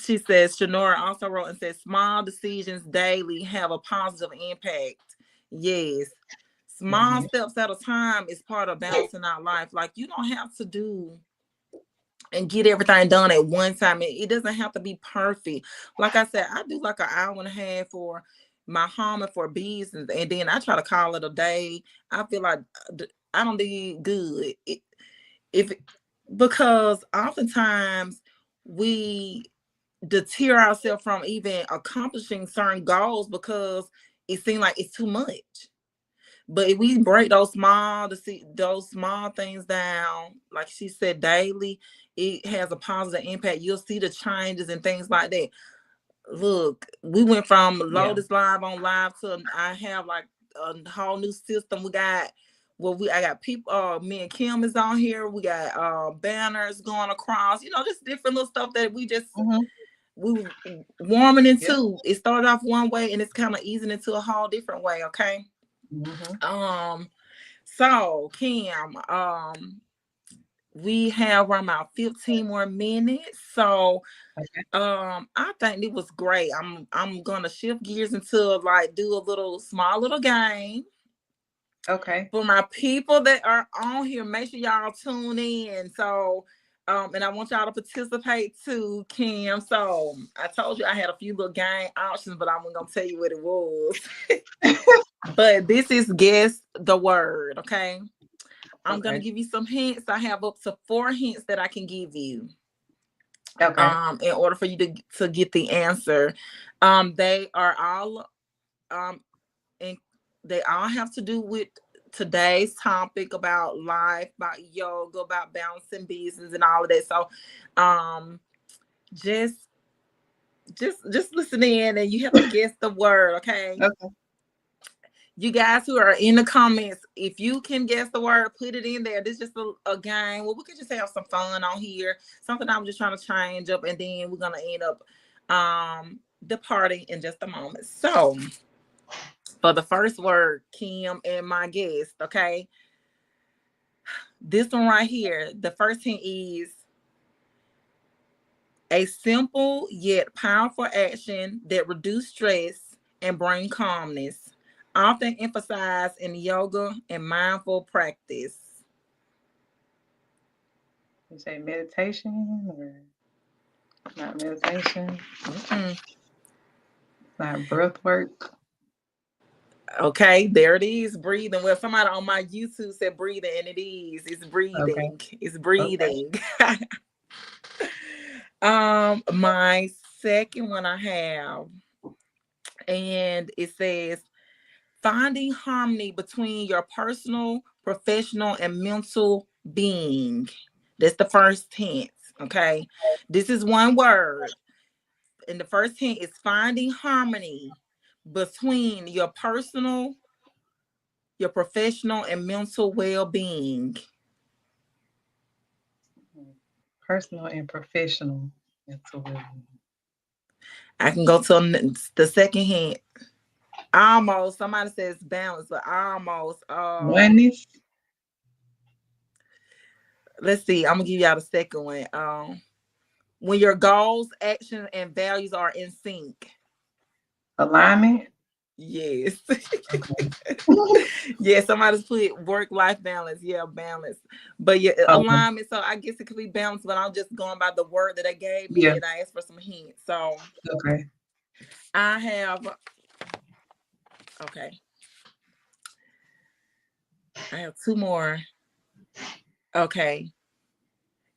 She says Shanora also wrote and said small decisions daily have a positive impact. Yes. Small Mhm. steps at a time is part of balancing our life. Like you don't have to do and get everything done at one time. It doesn't have to be perfect. Like I said, I do like an hour and a half for my home and for business, and then I try to call it a day. I feel like I don't do good. If because oftentimes we deter ourselves from even accomplishing certain goals because it seems like it's too much. But if we break those small things down, like she said, daily, it has a positive impact. You'll see the changes and things like that. Look, we went from Yeah. Lotus Live on live to I have like a whole new system. I got people, me and Kim is on here. We got banners going across, just different little stuff that Mhm. we warming Yeah. into. It started off one way and it's kind of easing into a whole different way, okay? Mhm. Um, so Kim, We have around about 15 more minutes. So Okay. I think it was great. I'm gonna shift gears into like do a little small little game. Okay. For my people that are on here, make sure y'all tune in. So and I want y'all to participate too, Kim. So I told you I had a few little game options, but I'm gonna tell you what it was. But this is guess the word, okay? I'm gonna Okay. give you some hints. I have up to 4 hints that I can give you. Okay. In order for you to get the answer. They are all and they all have to do with today's topic about life, about yoga, about balancing business and all of that. So um just just listen in and you have to guess the word, okay? Okay. You guys who are in the comments, if you can guess the word, put it in there. This is just a game. Well, we could just have some fun on here. Something I'm just trying to change up, and then we're gonna end up departing in just a moment. So for the first word, Kim and my guest, okay? This one right here, the first hint is a simple yet powerful action that reduce stress and bring calmness, often emphasized in yoga and mindful practice. You say meditation or not meditation? Mm-mm. Not breath work. Okay, there it is, breathing. Well, somebody on my YouTube said breathing, and it is. It's Okay. breathing. It's Okay. breathing. My second one I have, and it says finding harmony between your personal, professional, and mental being. That's the first hint. Okay. This is one word. And the first hint is finding harmony between your personal, your professional, and mental well being. Personal and professional. Absolutely. I can go to the second hint. Almost. Somebody says balance, but almost. Oneness. Let's see. I'm gonna give y'all the second one. When your goals, actions, and values are in sync. Alignment. Yes. Okay. Yeah, somebody's put work-life balance. Yeah, balance. But yeah, Okay. alignment. So I guess it could be balance, but I'm just going by the word that they gave me Yeah. and I asked for some hints. So Okay. I have okay. I have two more. Okay.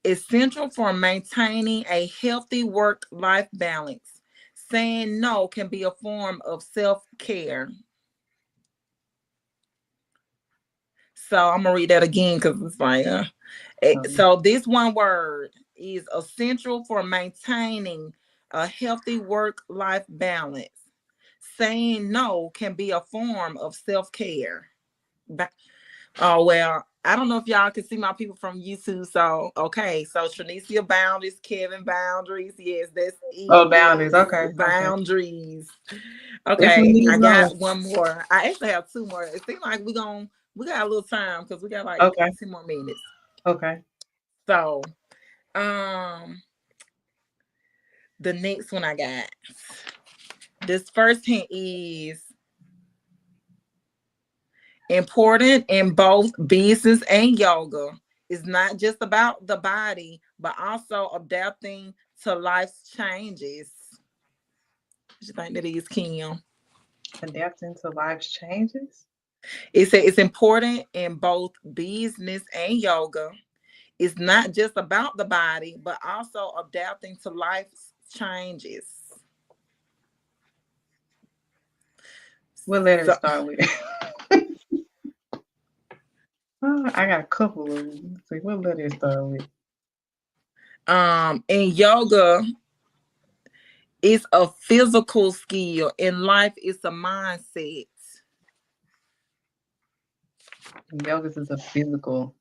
Essential for maintaining a healthy work-life balance. Saying no can be a form of self-care. So I'm gonna read that again because it's like, so this one word is essential for maintaining a healthy work-life balance. Saying no can be a form of self-care. Oh well, I don't know if y'all can see my people from YouTube. So okay, so Trinicia boundaries, Kevin boundaries. Yes, that's Oh, boundaries. is Okay. Okay. boundaries. That's what Okay, needs I most. got one more. I actually have two more. It seems like we got a little time because we got like Okay. 2 more minutes. Okay. So um the next one I got. This first hint is important in both business and yoga. It's not just about the body, but also adapting to life's changes. What you think that is, Kim? Adapting to life's changes. It said it's important in both business and yoga. It's not just about the body, but also adapting to life's changes. What letter So, start with? Oh, I got a couple of them. Let's see, what letter start with? in yoga, it's a physical skill. In life, it's a mindset. Yoga is a physical.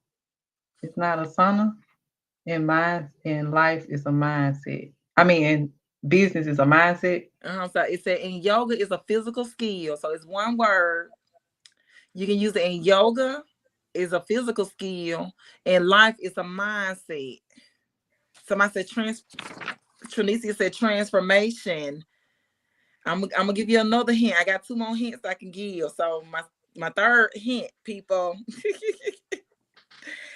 It's not a sauna. In life is a mindset. I mean, in business is a mindset. So it said in yoga is a physical skill. So it's one word. You can use it in yoga. is a physical skill, and life is a mindset. Somebody said Trinicia said transformation. I'm gonna give you another hint. I got two more hints I can give. So my third hint, people.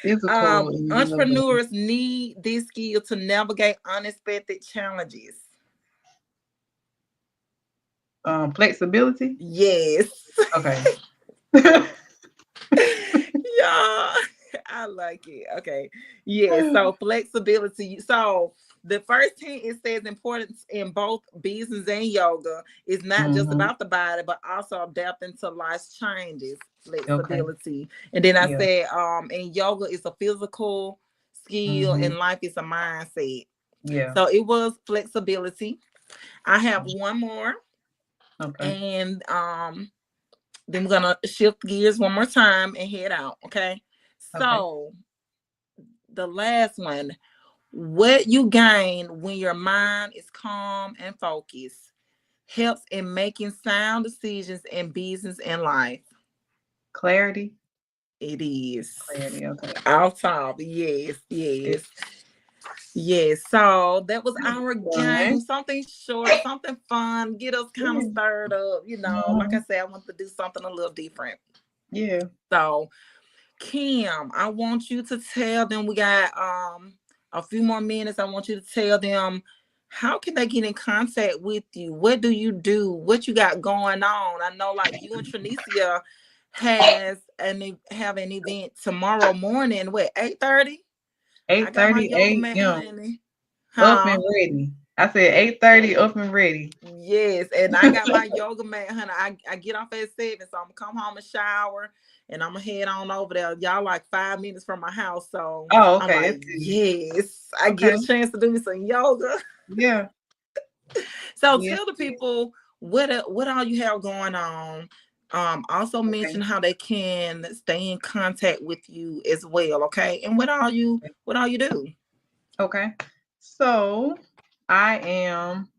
Physical and then Entrepreneurs need this skill to navigate unexpected challenges. flexibility. Yes. Okay. Yeah, I like it. Okay. Yeah, so flexibility. So the first hint, it says importance in both business and yoga is not just Hmm. about the body, but also adapting to life's changes, Okay. flexibility. And then I Yeah. said, and yoga is a physical skill Hmm. and life is a mindset. Yeah. So it was flexibility. I have one more, Okay. and then we're gonna shift gears one more time and head out. Okay. Okay. So the last one, what you gain when your mind is calm and focused helps in making sound decisions in business and life. Clarity. It is. Clarity. Okay. Off top. Yes, It's yes. Yes, so that was our fun. game. Something short, something fun, get us kind of Yeah. stirred up. Like I Mhm. said, I want to do something a little different. Yeah. So, Kim, I want you to tell them we got a few more minutes. I want you to tell them how can they get in contact with you? What do you do? What you got going on? I know like you and Trinicia have an event tomorrow morning. What, 8:30? I got my 8:30 yoga mat, a.m. honey. up and Huh? ready. I said 8:30 up and ready. Yes, and I got my yoga mat, honey. I get off at 7, so I'm gonna come home and shower, and I'm gonna head on over there. Y'all like 5 minutes from my house, so Oh, I'm okay. like, That's good. yes, I Okay. get a chance to do me some yoga. Yeah. So Yes. tell the Yes. people what all you have going on. Also Okay. mention how they can stay in contact with you as well, okay? And what all you do? Okay. So I am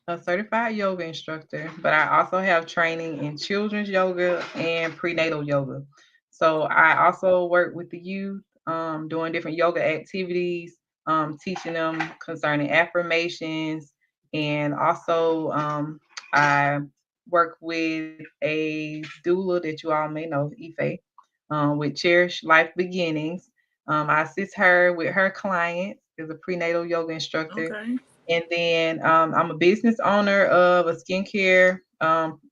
a certified yoga instructor, but I also have training in children's yoga and prenatal yoga. So I also work with the youth, doing different yoga activities, teaching them concerning affirmations, and also I work with a doula that you all may know, Ife, with Cherish Life Beginnings. I assist her with her clients as a prenatal yoga instructor, Okay. and then I'm a business owner of a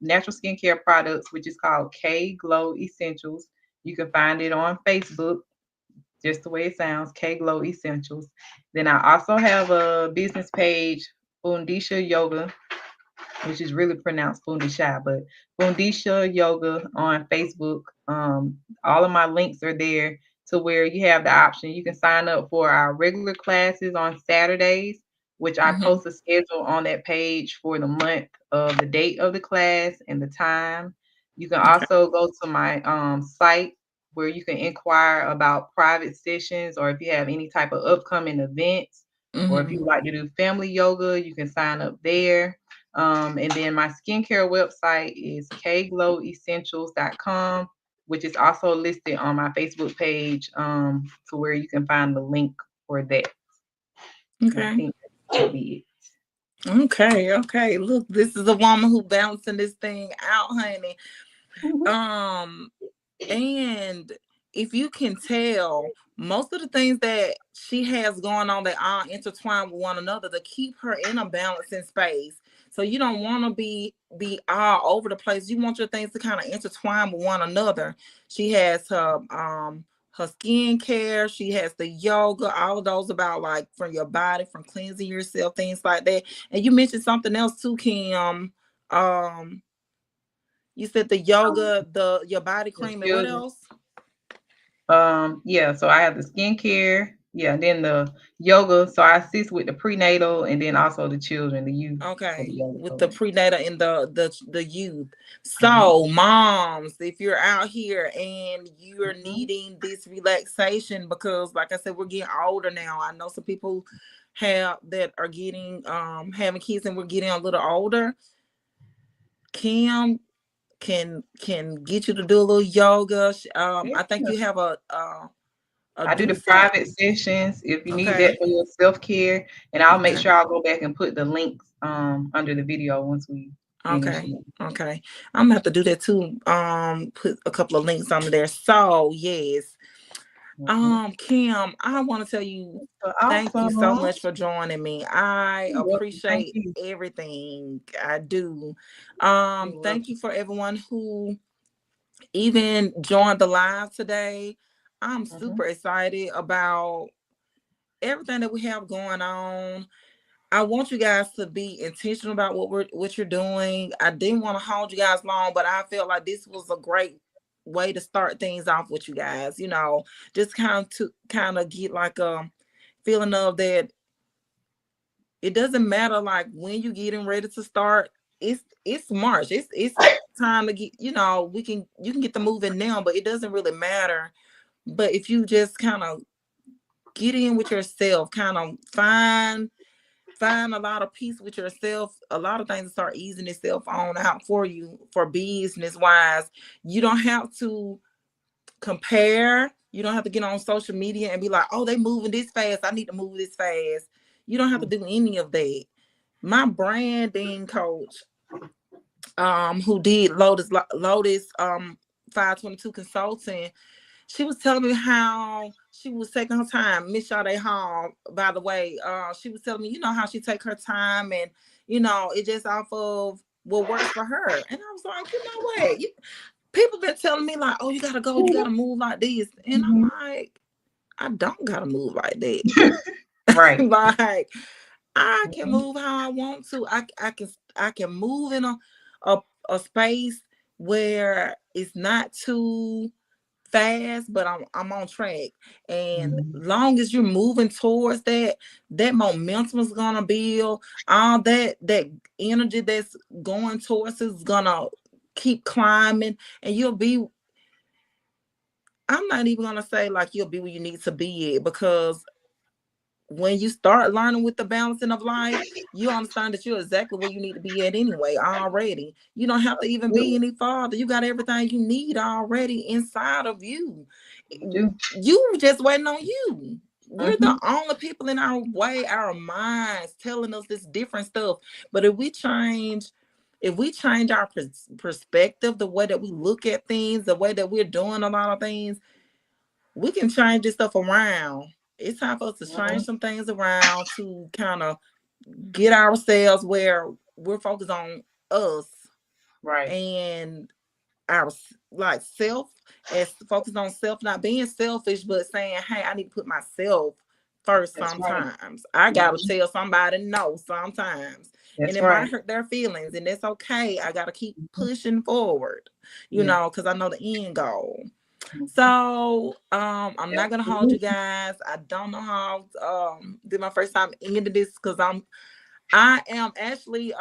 natural skincare products, which is called K Glow Essentials. You can find it on Facebook, just the way it sounds, K Glow Essentials. Then I also have a business page, Fundisha Yoga, which is really pronounced Fundisha, but Fundisha Yoga on Facebook. All of my links are there to where you have the option. You can sign up for our regular classes on Saturdays, which I Mm-hmm. post a schedule on that page for the month of the date of the class and the time. You can Okay. also go to my site where you can inquire about private sessions, or if you have any type of upcoming events, or if Mm-hmm. you would like to do family yoga, you can sign up there. And then my skincare website is kglowessentials.com, which is also listed on my Facebook page, to where you can find the link for that. And I Okay. think that should be Okay, okay. Look, this is a woman who bouncing this thing out, honey. it. Um, and if you can tell, most of the things that she has going on, they all intertwined with one another to keep her in a balancing space. So you don't want to be all over the place. You want your things to kind of intertwine with one another. She has her skincare, she has the yoga, all of those about like from your body, from cleansing yourself, things like that. And you mentioned something else too, Kim. Um, you said the Um, yoga, the your body the cream, and what children. else? Yeah, so I have the skincare, yeah, and then the yoga. So I assist with the prenatal and then also the children, the youth for the Okay, yoga with the program. prenatal and the youth. Mhm. So, moms, if you're out here and you're Mhm. needing this relaxation, because like I said, we're getting older now. I know some people have that are getting having kids and we're getting a little older. Kim can get you to do a little yoga. Yeah. I think you have a I do do the set. private sessions if you need that Okay. for your self-care. And I'll make Okay. sure I'll go back and put the links under the video once we finish Okay. it. Okay. I'm gonna have to do that too. Put a couple of links under there. So yes. Mhm. Kim, I want to tell you So thank you so awesome. much for joining me. I You're welcome. Thank appreciate you. everything. I do. You're Thank welcome. you for everyone who even joined the live today. I'm Hmm. super excited about everything that we have going on. I want you guys to be intentional about what you're doing. I didn't want to hold you guys long, but I felt like this was a great way to start things off with you guys. Just kind of get like a feeling of that it doesn't matter like when you getting ready to start. It's March. It's time to get, you can get the moving now, but it doesn't really matter. But if you just kind of get in with yourself, kind of find a lot of peace with yourself, a lot of things to start easing itself on out for you for business wise. You don't have to compare. You don't have to get on social media and be like, oh, they moving this fast, I need to move this fast. You don't have to do any of that. My branding coach, who did Lotus 522 consulting, she was telling me how she was taking her time. Miss Sade Hall, by the way, she was telling me, how she take her time, and it just off of what works for her. And I was like, you know what? People been telling me like, oh, you gotta go, you gotta move like this, and Hmm. I'm like, I don't gotta move like that. Right. Like, I can Mhm. move how I want to. I can move in a a space where it's not too fast, but I'm on track. And Mhm. long as you're moving towards that momentum is gonna build. All that energy that's going towards is gonna keep climbing, and you'll be. I'm not even gonna say like you'll be where you need to be at, because when you start learning with the balancing of life, you understand that you're exactly where you need to be at anyway already. You don't have to even be Absolutely. any farther. You got everything you need already inside of you. You do. You just waiting on you. We're the Hmm. only people in our way, our minds telling us this different stuff. But if we change our perspective, the way that we look at things, the way that we're doing a lot of things, we can change this stuff around. It's time for us to change Hmm. some things around to kind of get ourselves where we're focused on us Right. and our like self, as focused on self, not being selfish, but saying, hey, I need to put myself first. That's right. Sometimes I gotta Mhm. tell somebody no sometimes, and That's it might right. hurt their feelings, and that's okay. I gotta keep Mhm. pushing forward, Yeah. because I know the end goal. Mhm. So I'm not gonna hold you Absolutely. guys. I don't know how did my first time into this, because I am actually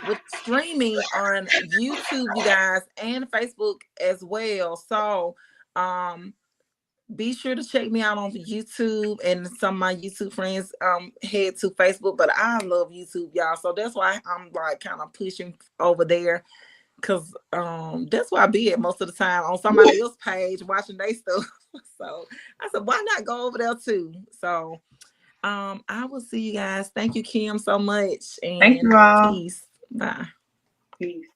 with streaming on YouTube, you guys, and Facebook as well. So um be sure to check me out on YouTube, and some of my YouTube friends head to Facebook, but I love YouTube, y'all. So that's why I'm like kind of pushing over there, because that's where I be at most of the time, on somebody else's page watching their stuff. So I said, why not go over there too? So I will see you guys. Thank you, Kim, so much, Thank and you all. peace. Bye. Peace.